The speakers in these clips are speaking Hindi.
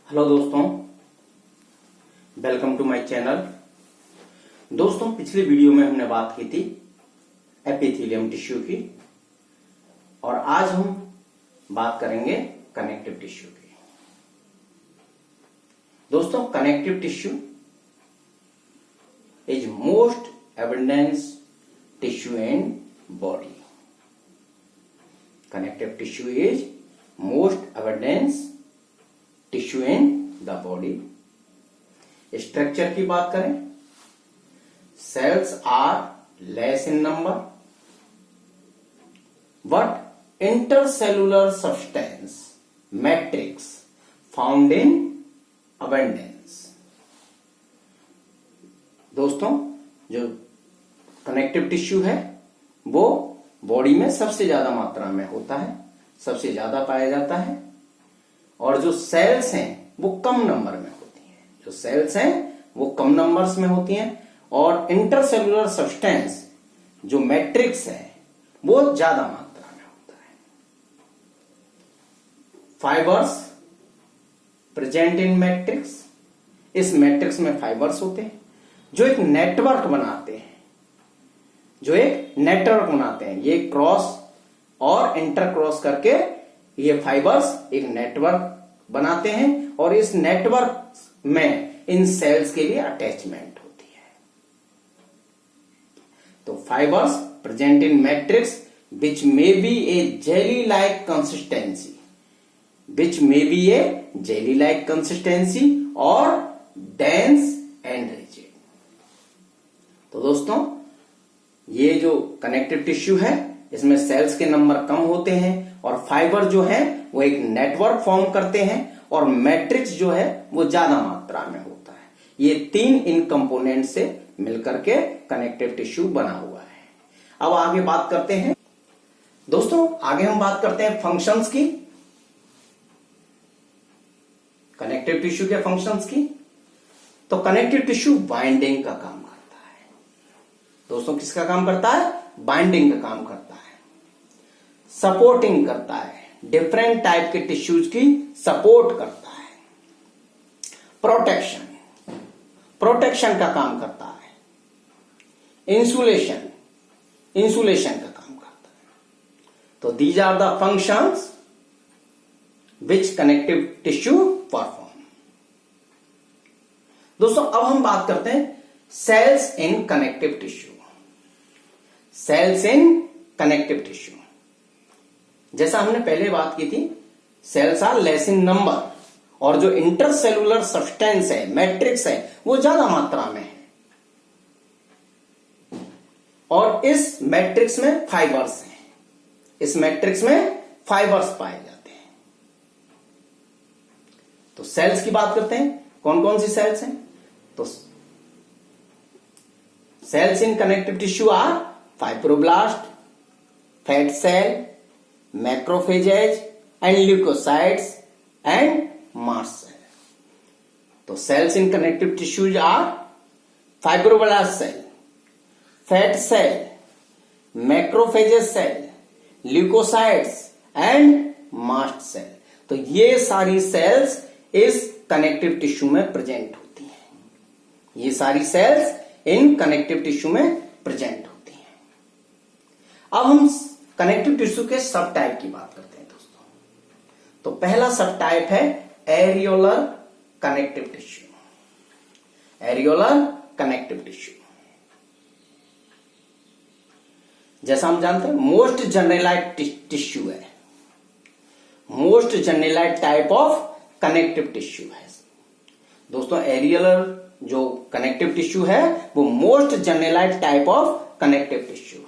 हेलो दोस्तों, वेलकम टू माय चैनल। दोस्तों, पिछली वीडियो में हमने बात की थी एपिथेलियम टिश्यू की और आज हम बात करेंगे कनेक्टिव टिश्यू की। दोस्तों, connective tissue is most abundance tissue in body. Connective tissue is most abundance tissue in the body. Structure की बात करें, cells are less in number but intercellular substance matrix found in abundance. दोस्तों, जो कनेक्टिव टिश्यू है वो बॉडी में सबसे ज्यादा मात्रा में होता है, सबसे ज्यादा पाया जाता है और जो सेल्स हैं वो कम नंबर में होती हैं। जो सेल्स हैं वो कम नंबर्स में होती हैं और इंटरसेलुलर सब्सटेंस जो मैट्रिक्स है वो ज्यादा मात्रा में होता है। Fibres present in matrix. इस मैट्रिक्स में फाइबर्स होते हैं जो एक नेटवर्क बनाते हैं, ये क्रॉस और इंटरक्रॉस करके ये फाइबर्स एक नेटवर्क बनाते हैं और इस नेटवर्क में इन सेल्स के लिए अटैचमेंट होती है। तो fibres present in matrix which may be A jelly like consistency और डेंस एंड रिजिड। तो दोस्तों, ये जो कनेक्टिव टिश्यू है इसमें सेल्स के नंबर कम होते हैं और फाइबर जो है वो एक नेटवर्क फॉर्म करते हैं और मैट्रिक्स जो है वो ज्यादा मात्रा में होता है। ये तीन इन कंपोनेंट से मिलकर के कनेक्टिव टिश्यू बना हुआ है। अब आगे बात करते हैं दोस्तों, आगे हम बात करते हैं फंक्शंस की, कनेक्टिव टिश्यू के फंक्शंस की। तो कनेक्टिव टिश्यू बाइंडिंग का काम करता है। दोस्तों, किसका काम करता है? बाइंडिंग का काम करता है, सपोर्टिंग करता है, डिफरेंट टाइप के टिश्यूज की सपोर्ट करता है, प्रोटेक्शन का काम करता है, इंसुलेशन का काम करता है। तो these are the functions which connective tissue perform. दोस्तों, अब हम बात करते हैं cells in connective tissue. Cells in connective tissue, जैसा हमने पहले बात की थी, cells are less in number और जो इंटरसेलुलर सब्सटेंस है, मैट्रिक्स है, वो ज्यादा मात्रा में है और इस मैट्रिक्स में फाइबर्स हैं। इस मैट्रिक्स में फाइबर्स पाए जाते हैं। तो सेल्स की बात करते हैं, कौन कौन सी सेल्स हैं? तो cells in connective tissue are fibroblast, fat cell, macrophages and leukocytes and mast cell. तो cells in connective tissues are fibroblast cell, fat cell, macrophages cell, leukocytes and mast cell. तो ये सारी सेल्स इस कनेक्टिव टिश्यू में प्रेजेंट होती हैं। ये सारी सेल्स इन कनेक्टिव टिश्यू में प्रेजेंट होती हैं। अब हम कनेक्टिव टिश्यू के सब टाइप की बात करते हैं दोस्तों। तो पहला सब टाइप है areolar connective tissue. Areolar connective tissue, जैसा हम जानते हैं, मोस्ट जनरलाइज्ड टिश्यू है, most generalised type of connective tissue है। दोस्तों, एरियोलर जो कनेक्टिव टिश्यू है वो most generalised type of connective tissue है।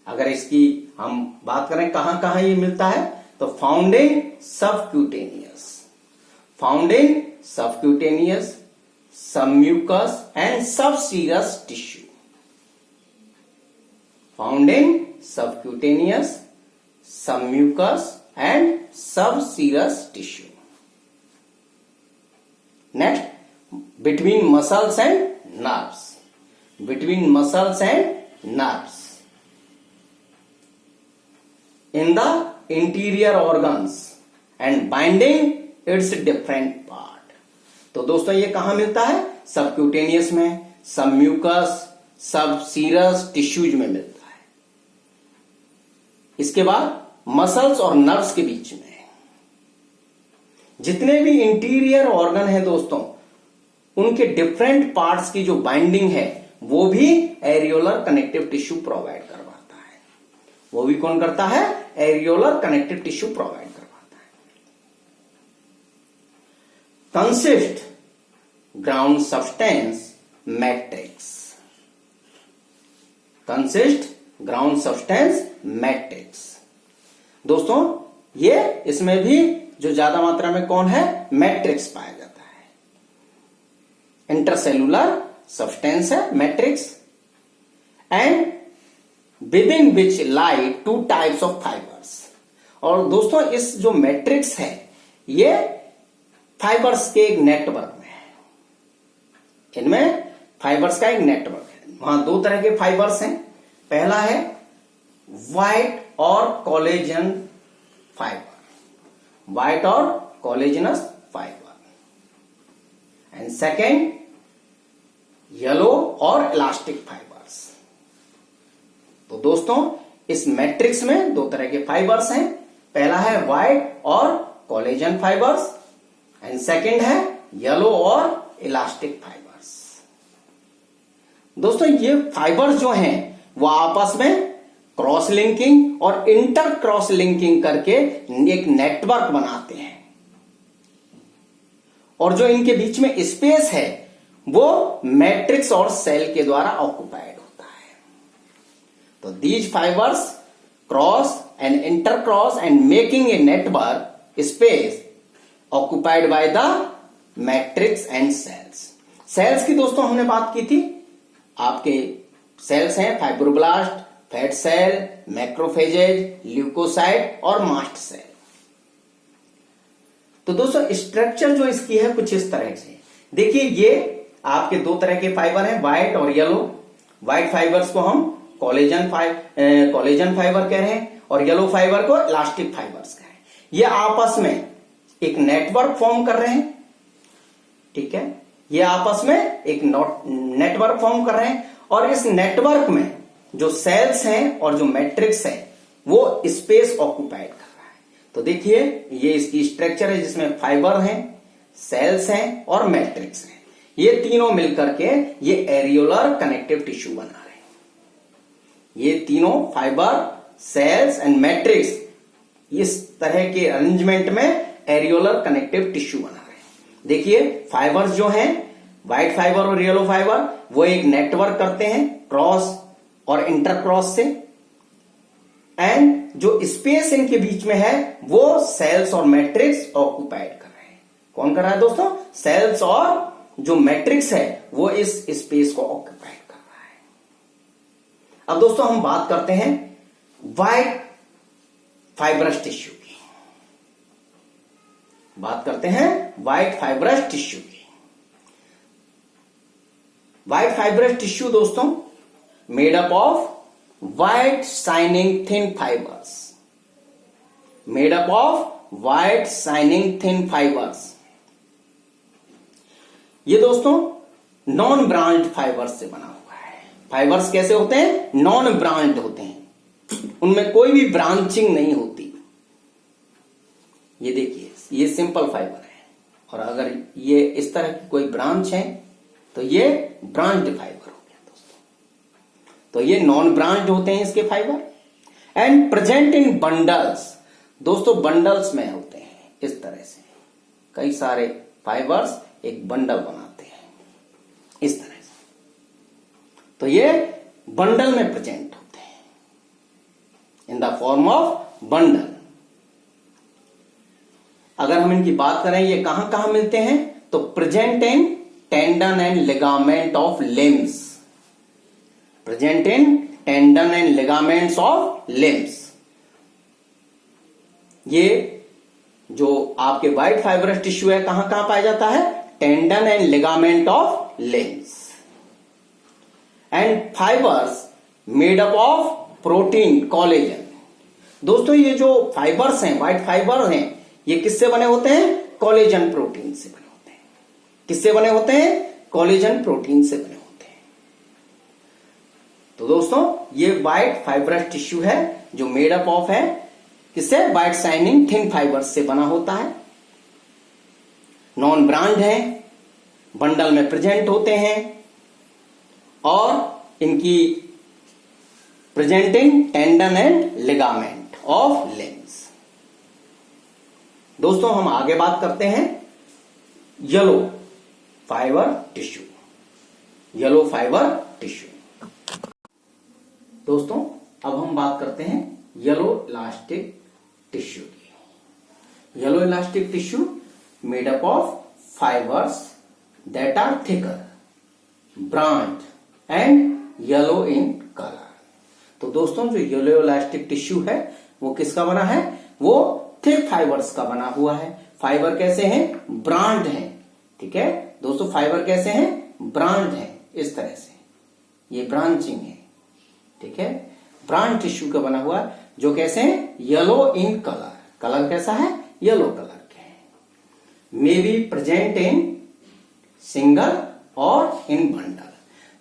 अगर इसकी हम बात करें कहां कहां ये मिलता है, तो found in subcutaneous, submucous and subserous tissue. Found in subcutaneous, submucous and subserous tissue. Next, between muscles and nerves, in the interior organs and binding its different part. तो दोस्तों ये कहां मिलता है? सबक्यूटेनियस में, सब म्यूकस, सब सीरस टिश्यूज में मिलता है। इसके बाद मसल्स और नर्व्स के बीच में जितने भी इंटीरियर ऑर्गन है दोस्तों, उनके डिफरेंट पार्ट्स की जो बाइंडिंग है वो भी एरियोलर कनेक्टिव टिश्यू प्रोवाइड करवाता है। वो भी कौन करता है? एरियोलर कनेक्टिव टिश्यू प्रोवाइड करवाता है। Consist ground substance matrix, consist ground substance matrix. दोस्तों ये इसमें भी जो ज्यादा मात्रा में कौन है? मैट्रिक्स पाया जाता है। इंटरसेलुलर सब्सटेंस है matrix, and with in which lie two types of fibres. और दोस्तों इस जो मैट्रिक्स है ये फाइबर्स के एक नेटवर्क में है। इनमें फाइबर्स का एक नेटवर्क है। वहां दो तरह के फाइबर्स हैं। पहला है व्हाइट और कोलेजन फाइबर, व्हाइट और collagenous fibre, and second yellow और इलास्टिक फाइबर्स। तो दोस्तों इस मैट्रिक्स में दो तरह के फाइबर्स हैं। पहला है व्हाइट और कोलेजन फाइबर्स, एंड सेकेंड है येलो और इलास्टिक फाइबर्स। दोस्तों ये फाइबर्स जो हैं वो आपस में क्रॉस लिंकिंग और इंटर क्रॉस लिंकिंग करके एक नेटवर्क बनाते हैं, और जो इनके बीच में स्पेस है वो मैट्रिक्स और सेल के द्वारा ऑक्युपाइड होता है। तो these fibres cross and intercross and making a network space occupied by the matrix and cells. Cells की दोस्तों हमने बात की थी। आपके सेल्स हैं fibroblast, fat cell, macrophages, leucocyte और मास्ट सेल। तो दोस्तों स्ट्रक्चर जो इसकी है कुछ इस तरह से देखिए। ये आपके दो तरह के फाइबर हैं, व्हाइट और येलो। व्हाइट फाइबर्स को हम कोलेजन फाइबर कह रहे हैं और येलो फाइबर को इलास्टिक फाइबर्स कह रहे हैं। ये आपस में एक नेटवर्क फॉर्म कर रहे हैं, ठीक है। ये आपस में एक नेटवर्क फॉर्म कर रहे हैं, और इस नेटवर्क में जो सेल्स हैं और जो मैट्रिक्स है वो स्पेस ऑक्युपाइड कर रहा है। तो देखिए ये इसकी स्ट्रक्चर है जिसमें फाइबर हैं, सेल्स हैं और मैट्रिक्स हैं। ये तीनों मिलकर के ये एरियोलर कनेक्टिव टिश्यू बना रहे हैं। ये तीनों फाइबर, सेल्स एंड मैट्रिक्स इस तरह के अरेंजमेंट में एरियोलर कनेक्टिव टिश्यू बना रहे हैं। देखिए फाइबर्स जो हैं, व्हाइट फाइबर और येलो फाइबर, वो एक नेटवर्क करते हैं क्रॉस और इंटर क्रॉस से, एंड जो स्पेस इनके बीच में है वो सेल्स और मैट्रिक्स ऑक्युपाइड कर रहे हैं। कौन कर रहा है दोस्तों? सेल्स और जो मैट्रिक्स है वो इस स्पेस को ऑक्युपाइड कर रहा है। अब दोस्तों हम बात करते हैं व्हाइट फाइब्रस टिश्यू की। बात करते हैं व्हाइट फाइब्रस टिश्यू की। व्हाइट फाइब्रस टिश्यू दोस्तों made up of white shining thin fibers, made up of white shining thin fibers। ये दोस्तों नॉन ब्रांच्ड फाइबर्स से बना हुआ है। फाइबर्स कैसे होते हैं? नॉन ब्रांच्ड होते हैं, उनमें कोई भी ब्रांचिंग नहीं होती। ये देखिए ये सिंपल फाइबर है, और अगर ये इस तरह की कोई ब्रांच है तो ये ब्रांच्ड फाइबर। तो ये नॉन ब्रांच्ड होते हैं इसके fibre, and present in bundles. दोस्तों बंडल्स में होते हैं इस तरह से, कई सारे फाइबर्स एक बंडल बनाते हैं इस तरह से। तो ये बंडल में प्रेजेंट होते हैं in the form of bundle. अगर हम इनकी बात करें ये कहां कहां मिलते हैं, तो present in tendon and ligament of limbs, present in tendon and ligaments of limbs. ये जो आपके व्हाइट फाइब्रस टिश्यू है कहां कहां पाया जाता है? Tendon and ligament of limbs. And fibres made up of protein collagen. दोस्तों ये जो फाइबर्स हैं, व्हाइट फाइबर हैं, ये किससे बने होते हैं? कोलेजन प्रोटीन से बने होते हैं। किससे बने होते हैं? कोलेजन प्रोटीन से बने होते हैं। तो दोस्तों ये व्हाइट फाइब्रस टिश्यू है जो मेड अप ऑफ है किससे? व्हाइट शाइनिंग थिन फाइबर्स से बना होता है। नॉन ब्रांड है, बंडल में प्रेजेंट होते हैं और इनकी presenting tendon and ligament of limbs. दोस्तों हम आगे बात करते हैं yellow fibre tissue. Yellow fibre tissue. दोस्तों अब हम बात करते हैं येलो इलास्टिक टिश्यू की। Yellow elastic tissue made up of fibres that are thicker, branch and yellow in colour. तो दोस्तों जो येलो इलास्टिक टिश्यू है वो किसका बना है? वो थिक फाइबर्स का बना हुआ है। फाइबर कैसे हैं? ब्रांड हैं। ठीक है दोस्तों, फाइबर कैसे हैं? ब्रांड हैं। इस तरह से ये ब्रांचिंग है। ठीक है, ब्रांड टिश्यू का बना हुआ जो कैसे हैं? Yellow in colour. कलर कैसा है? येलो कलर के हैं। May be present in single और इन बंडल।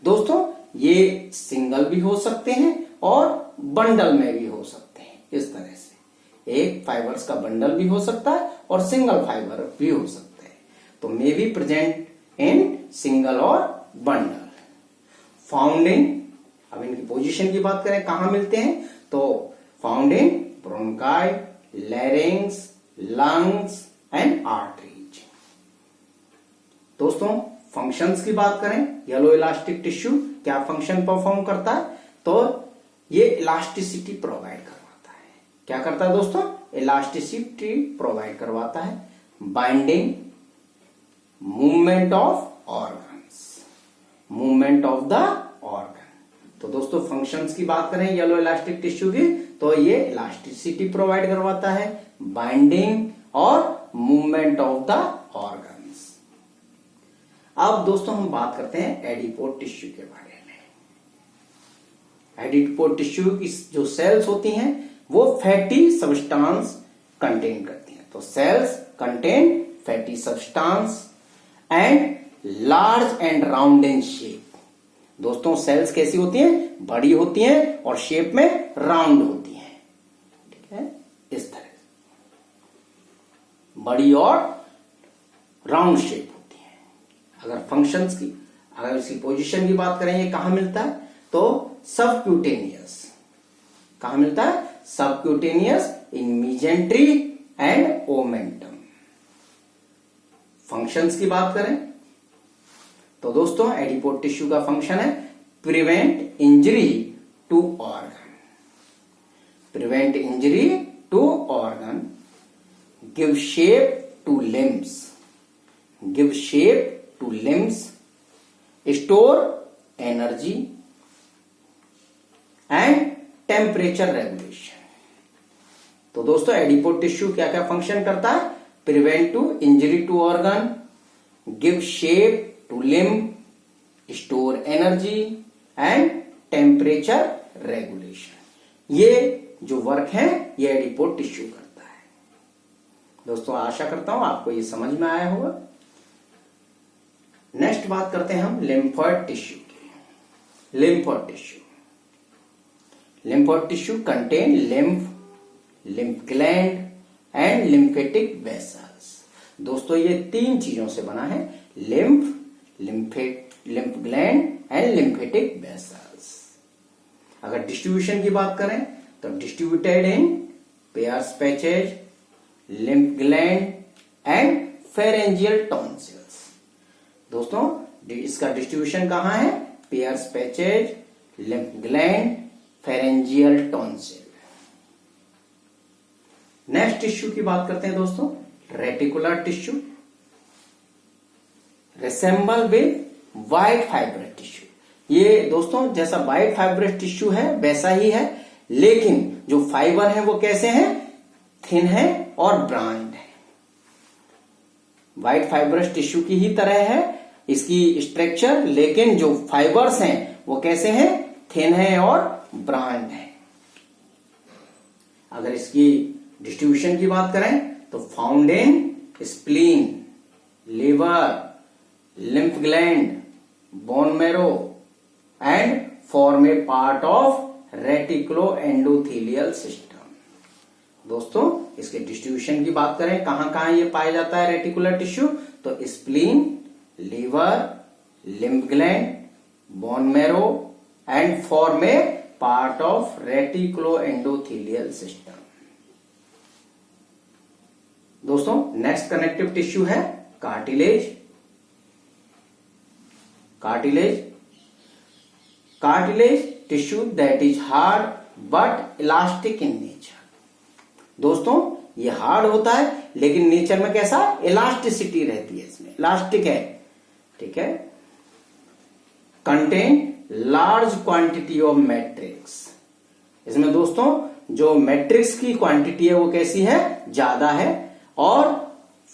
दोस्तों ये सिंगल भी हो सकते हैं और बंडल में भी हो सकते हैं। इस तरह से एक फाइबर्स का बंडल भी हो सकता है और सिंगल फाइबर भी हो सकता है। तो may be present in single और बंडल। फाउंड इन, अब इनकी पोजीशन की बात करें कहां मिलते हैं, तो found in bronchi, लैरिंग्स, lungs and arteries. दोस्तों फंक्शंस की बात करें, येलो इलास्टिक टिश्यू क्या फंक्शन परफॉर्म करता है? तो ये इलास्टिसिटी प्रोवाइड करवाता है। क्या करता है दोस्तों? इलास्टिसिटी प्रोवाइड करवाता है। Binding, movement of organs, movement of the organ. तो दोस्तों फंक्शंस की बात करें येलो इलास्टिक टिश्यू की, तो ये इलास्टिसिटी प्रोवाइड करवाता है, बाइंडिंग और मूवमेंट ऑफ द ऑर्गन्स। अब दोस्तों हम बात करते हैं एडिपोज टिश्यू के बारे में। एडिपोज टिश्यू की जो सेल्स होती हैं वो फैटी सब्सटेंस कंटेन करती हैं। तो sales contain fatty substance and large and round in shape. दोस्तों सेल्स कैसी होती हैं? बड़ी होती हैं और शेप में राउंड होती हैं। ठीक है, इस तरह बड़ी और राउंड शेप होती है। अगर फंक्शंस की, अगर इसकी पोजीशन की बात करें ये कहां मिलता है, तो सबक्यूटेनियस। कहां मिलता है? Subcutaneous in mesentery and omentum. Functions की बात करें तो दोस्तों एडिपोज टिश्यू का फंक्शन है prevent injury to organ, prevent injury to organ, give shape to limbs, give shape to limbs, store energy and temperature regulation. तो दोस्तों एडिपोज टिश्यू क्या क्या फंक्शन करता है? Prevent to injury to organ, give shape to limb, store energy and temperature regulation. ये जो वर्क है ये एडिपोज टिश्यू करता है। दोस्तों आशा करता हूं आपको ये समझ में आया होगा। नेक्स्ट बात करते हैं हम लिम्फोइड टिश्यू की। Lymphoid tissue, lymphoid tissue contain lymph, lymph gland and lymphatic vessels. दोस्तों ये तीन चीजों से बना है, lymph, lymph gland and lymphatic vessels. अगर डिस्ट्रीब्यूशन की बात करें तो distributed in pairs patches, lymph gland and pharyngeal tonsils. दोस्तों इसका डिस्ट्रीब्यूशन कहां है? Pairs patches, lymph gland, pharyngeal tonsil. Next tissue की बात करते हैं दोस्तों reticular tissue, resemble with white fibrous tissue. ये दोस्तों जैसा व्हाइट फाइब्रस टिश्यू है वैसा ही है, लेकिन जो फाइबर है वो कैसे हैं? थिन है और ब्रांड है। व्हाइट फाइब्रस टिश्यू की ही तरह है इसकी स्ट्रक्चर, लेकिन जो फाइबर्स हैं वो कैसे हैं? थिन है और ब्रांड है। अगर इसकी डिस्ट्रीब्यूशन की बात करें तो found in spleen, liver, lymph gland, bone marrow and form a part of reticuloendothelial system। दोस्तों इसके डिस्ट्रीब्यूशन की बात करें, कहां कहां ये पाया जाता है रेटिकुलर टिश्यू, तो spleen, liver, lymph gland, bone marrow and form a part of reticuloendothelial system. दोस्तों नेक्स्ट कनेक्टिव टिश्यू है cartilage. Cartilage tissue that is hard but elastic in nature। दोस्तों ये हार्ड होता है लेकिन नेचर में कैसा, इलास्टिसिटी रहती है, इसमें इलास्टिक है, ठीक है। Contain large quantity of matrix. इसमें दोस्तों जो मैट्रिक्स की क्वांटिटी है वो कैसी है, ज्यादा है, और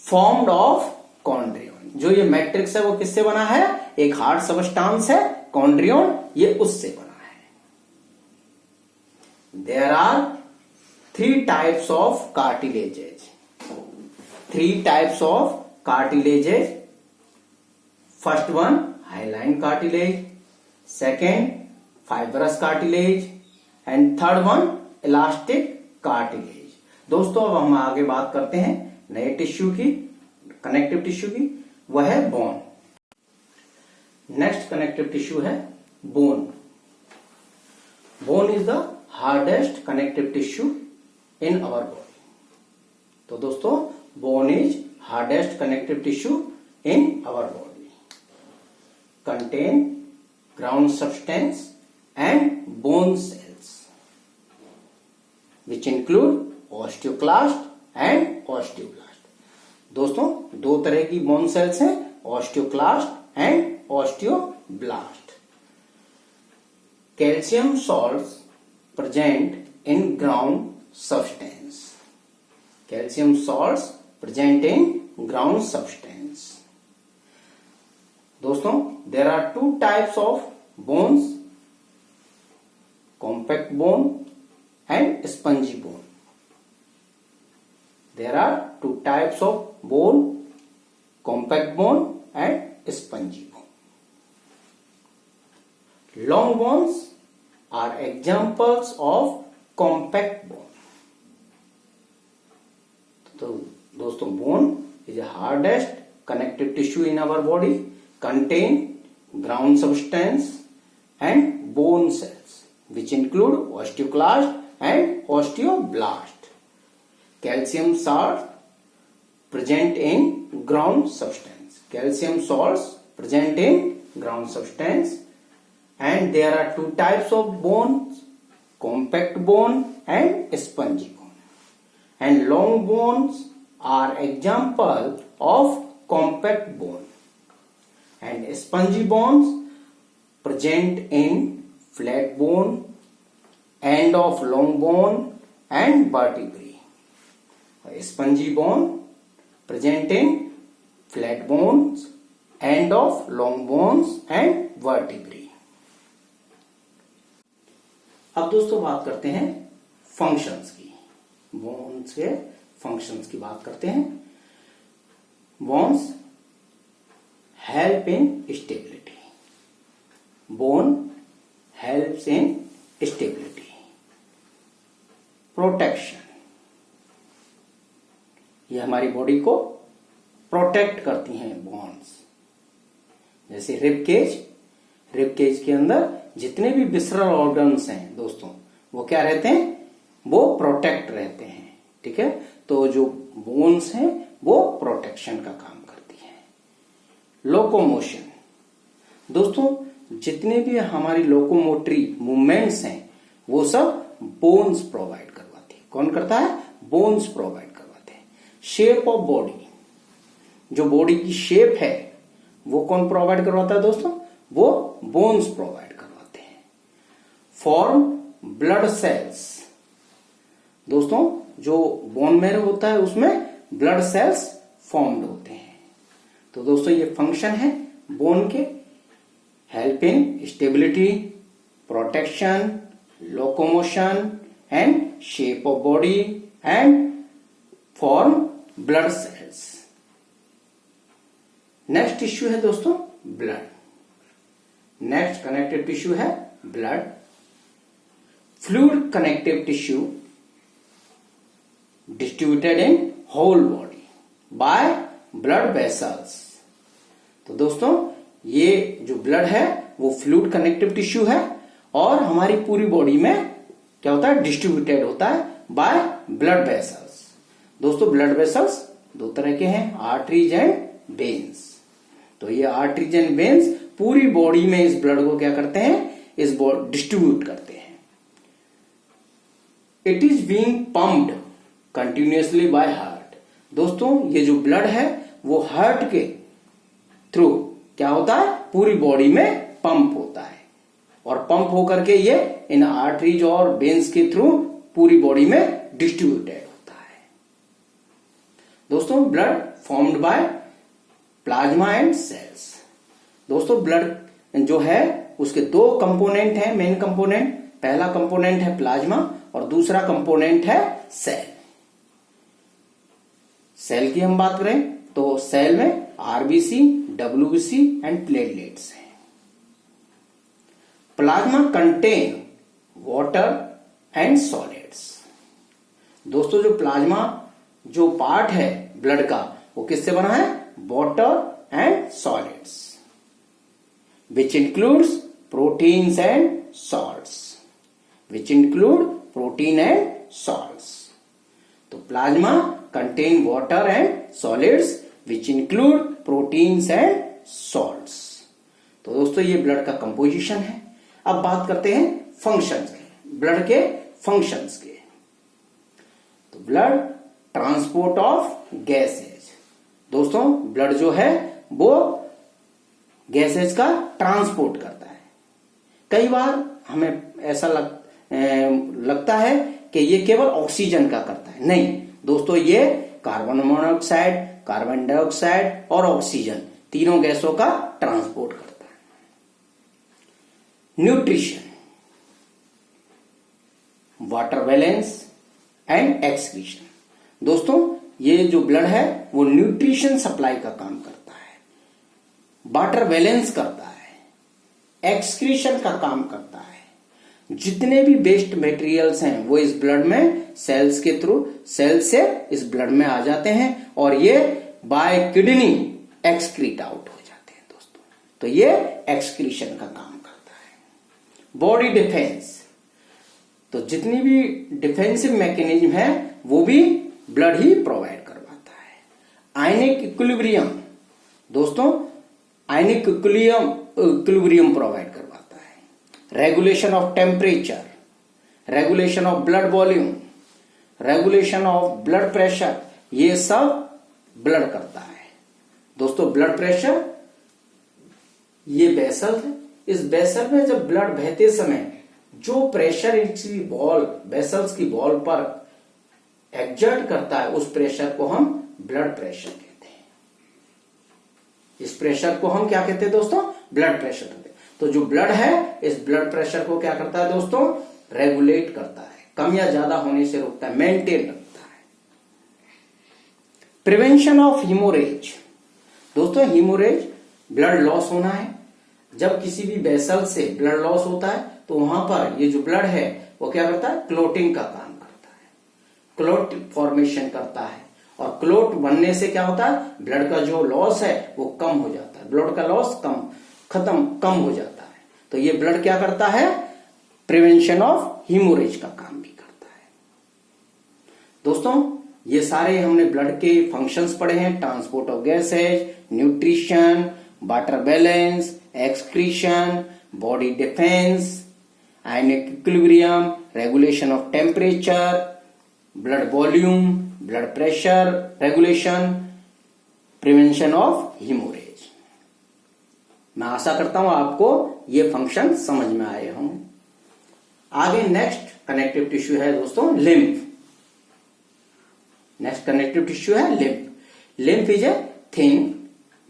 फॉर्म्ड ऑफ कॉन्ड्रियोन। जो ये मैट्रिक्स है वो किससे बना है, एक हार्ड सबस्टांस है कॉन्ड्रियोन, ये उससे बना है। There are 3 types of cartilages. 3 types of cartilages. First one hyaline cartilage, second fibrous cartilage and third one elastic cartilage. दोस्तों अब हम आगे बात करते हैं नए टिश्यू की, कनेक्टिव टिश्यू की, वह है बोन। नेक्स्ट कनेक्टिव टिश्यू है bone. Bone is the hardest connective tissue in our body. तो दोस्तों bone is hardest connective tissue in our body. Contain ground substance and bone cells which include osteoclast and osteoblast. दोस्तों 2 तरह की बोन सेल्स हैं, osteoclast and osteoblast। Calcium salts present in ground substance। Calcium salts present in ground substance। दोस्तों there are 2 types of bones, compact bone and spongy bone। There are 2 types of bone, compact bone and spongy bone। Long bones are examples of compact bone। तो दोस्तों bone is the hardest connective tissue in our body, contain ground substance and bone cells which include osteoclast and osteoblast। Calcium salts present in ground substance। Calcium salts present in ground substance and there are 2 types of bones, compact bone and spongy bone। And long bones are example of compact bone and spongy bones present in flat bone, end of long bone and vertebrae। A spongy bone present in flat bones, end of long bones and vertebrae। अब दोस्तों बात करते हैं फंक्शंस की, बोन्स के फंक्शंस की बात करते हैं। Bones help in stability. Bone helps in stability, protection. ये हमारी बॉडी को प्रोटेक्ट करती हैं बोन्स। जैसे रिब केज, रिब केज के अंदर जितने भी विसरल ऑर्गन्स हैं दोस्तों वो क्या रहते हैं, वो प्रोटेक्ट रहते हैं, ठीक है। तो जो बोन्स हैं वो प्रोटेक्शन का काम करती हैं। लोकोमोशन, दोस्तों जितने भी हमारी लोकोमोटरी मूवमेंट्स हैं वो सब बोन्स प्रोवाइड करवाती है। कौन करता है, बोन्स प्रोवाइड करवाते हैं। शेप ऑफ बॉडी, जो बॉडी की शेप है वो कौन प्रोवाइड करवाता है दोस्तों, वो बोन्स प्रोवाइड करवाते हैं। फॉर्म ब्लड सेल्स, दोस्तों जो बोन मैरो होता है उसमें ब्लड सेल्स फॉर्म्ड होते हैं। तो दोस्तों ये फंक्शन है बोन के, help in stability, protection, locomotion and shape of body and form blood cells. Next tissue है दोस्तों ब्लड। नेक्स्ट कनेक्टिव टिश्यू है blood. Fluid connective tissue distributed in whole body by blood vessels. तो दोस्तों ये जो ब्लड है वो फ्लूइड कनेक्टिव टिश्यू है और हमारी पूरी बॉडी में क्या होता है, डिस्ट्रीब्यूटेड होता है बाय ब्लड वेसल्स। दोस्तों ब्लड वेसल्स दो तरह के हैं, आर्टरीज एंड वेन्स। तो ये आर्टरीज एंड वेन्स पूरी बॉडी में इस ब्लड को क्या करते हैं, इस डिस्ट्रीब्यूट करते हैं। It is being pumped continuously by heart. दोस्तों ये जो ब्लड है वो हार्ट के थ्रू क्या होता है, पूरी बॉडी में पंप होता है और पंप होकर के ये इन आर्टरीज और वेन्स के थ्रू पूरी बॉडी में डिस्ट्रीब्यूटेड होता है। दोस्तों blood formed by plasma and cells. दोस्तों ब्लड जो है उसके दो कंपोनेंट हैं, मेन कंपोनेंट। पहला कंपोनेंट है प्लाज्मा और दूसरा कंपोनेंट है सेल। सेल की हम बात करें तो सेल में आरबीसी, डब्ल्यूबीसी एंड प्लेटलेट्स हैं। Plasma contain water and solids. दोस्तों जो प्लाज्मा जो पार्ट है ब्लड का वो किससे बना है, water and solids, which includes proteins and salts. Which include protein and salts. तो plasma contain water and solids which include proteins and salts. तो दोस्तों ये ब्लड का कंपोजिशन है। अब बात करते हैं फंक्शंस के, ब्लड के फंक्शंस के। तो ब्लड ट्रांसपोर्ट ऑफ गैसेज। दोस्तों ब्लड जो है वो गैसेज का ट्रांसपोर्ट करता है। कई बार हमें ऐसा लगता है कि ये केवल ऑक्सीजन का करता है, नहीं दोस्तों, ये कार्बन मोनोऑक्साइड, कार्बन डाइऑक्साइड और ऑक्सीजन तीनों गैसों का ट्रांसपोर्ट करता है। Nutrition, water balance and excretion. दोस्तों ये जो ब्लड है वो न्यूट्रिशन सप्लाई का काम करता है, वाटर बैलेंस करता है, एक्सक्रीशन का काम करता है। जितने भी वेस्ट मटेरियल्स हैं वो इस ब्लड में सेल्स के थ्रू, सेल से इस ब्लड में आ जाते हैं और ये बाय किडनी एक्सक्रीट आउट हो जाते हैं दोस्तों। तो ये एक्सक्रीशन का काम करता है। बॉडी डिफेंस, तो जितनी भी डिफेंसिव मैकेनिज्म है वो भी ब्लड ही प्रोवाइड करवाता है। आयनिक इक्विलिब्रियम, दोस्तों आयनिक इक्विलिब्रियम प्रोवाइड करवाता है। Regulation of temperature, regulation of blood volume, regulation of blood pressure, ये सब ब्लड करता है। दोस्तों ब्लड प्रेशर, ये वेसल है, इस वेसल में जब ब्लड बहते समय जो प्रेशर इसकी बॉल, वेसल्स की बॉल पर एक्सर्ट करता है उस प्रेशर को हम ब्लड प्रेशर कहते हैं। इस प्रेशर को हम क्या कहते हैं दोस्तों, ब्लड प्रेशर कहते हैं। तो जो ब्लड है इस ब्लड प्रेशर को क्या करता है दोस्तों, रेगुलेट करता है, कम या ज्यादा होने से रोकता है, मेंटेन रखता है। Prevention of haemorrhage. दोस्तों हीमोरेज ब्लड लॉस होना है। जब किसी भी वेसल से ब्लड लॉस होता है तो वहां पर ये जो ब्लड है वो क्या करता है, क्लोटिंग का काम करता है, क्लोट फॉर्मेशन करता है। और क्लोट बनने से क्या होता है, ब्लड का जो लॉस है वो कम हो जाता है, ब्लड का लॉस कम हो जाता है। तो ये ब्लड क्या करता है, प्रिवेंशन ऑफ हीमोरेज का काम भी करता है। दोस्तों ये सारे हमने ब्लड के फंक्शंस पढ़े हैं, transport of gases, nutrition, water balance, excretion, body defence, ionic equilibrium, regulation of temperature, blood volume, blood pressure regulation, prevention of haemorrhage. मैं आशा करता हूं आपको ये फंक्शन समझ में आए होंगे। आगे नेक्स्ट कनेक्टिव टिश्यू है दोस्तों लिम्फ। नेक्स्ट कनेक्टिव टिश्यू है lymph. Lymph is a thin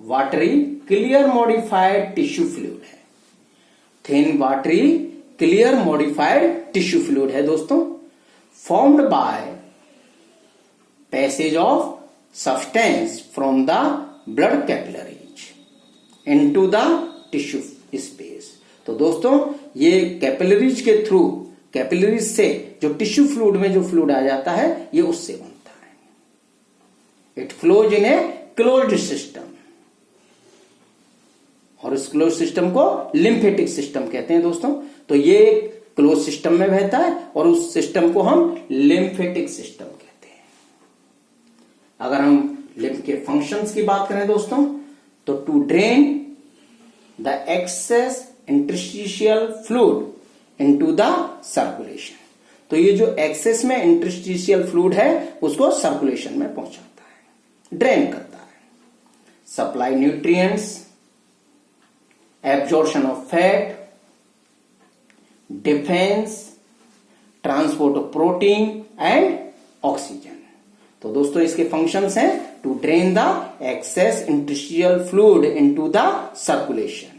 watery clear modified tissue fluid है। Thin watery clear modified tissue fluid है दोस्तों, formed by passage of substance from the blood capillaries into the tissue space। तो दोस्तों ये कैपिलरीज के थ्रू, कैपिलरीज से जो टिश्यू फ्लूइड में जो फ्लूइड आ जाता है ये उससे बनता है। It flows in a closed system, और इस क्लोज सिस्टम को लिम्फेटिक सिस्टम कहते हैं दोस्तों। तो ये क्लोज सिस्टम में बहता है और उस सिस्टम को हम लिम्फेटिक सिस्टम कहते हैं। अगर हम लिम्फ के फंक्शंस की बात करें दोस्तों, तो to drain the excess interstitial fluid into the circulation. तो ये जो एक्सेस में इंटरस्टिशियल फ्लूइड है उसको सर्कुलेशन में पहुंचाता है, ड्रेन करता है। Supply nutrients, absorption of fat, defence, transport of protein and oxygen. तो दोस्तों इसके फंक्शंस हैं to drain the excess interstitial fluid into the circulation,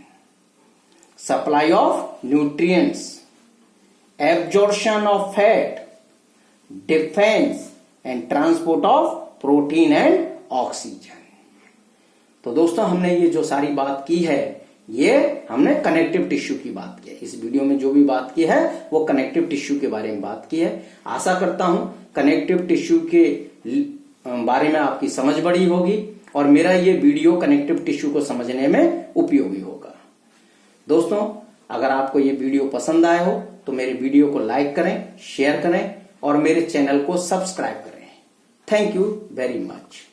supply of nutrients, absorption of fat, defence and transport of protein and oxygen. तो दोस्तों हमने ये जो सारी बात की है ये हमने कनेक्टिव टिश्यू की बात की है। इस वीडियो में जो भी बात की है वो कनेक्टिव टिश्यू के बारे में बात की है। आशा करता हूं कनेक्टिव टिश्यू के बारे में आपकी समझ बढ़ी होगी और मेरा ये वीडियो कनेक्टिव टिश्यू को समझने में उपयोगी होगा। दोस्तों अगर आपको ये वीडियो पसंद आया हो तो मेरे वीडियो को लाइक करें, शेयर करें और मेरे चैनल को सब्सक्राइब करें। Thank you very much.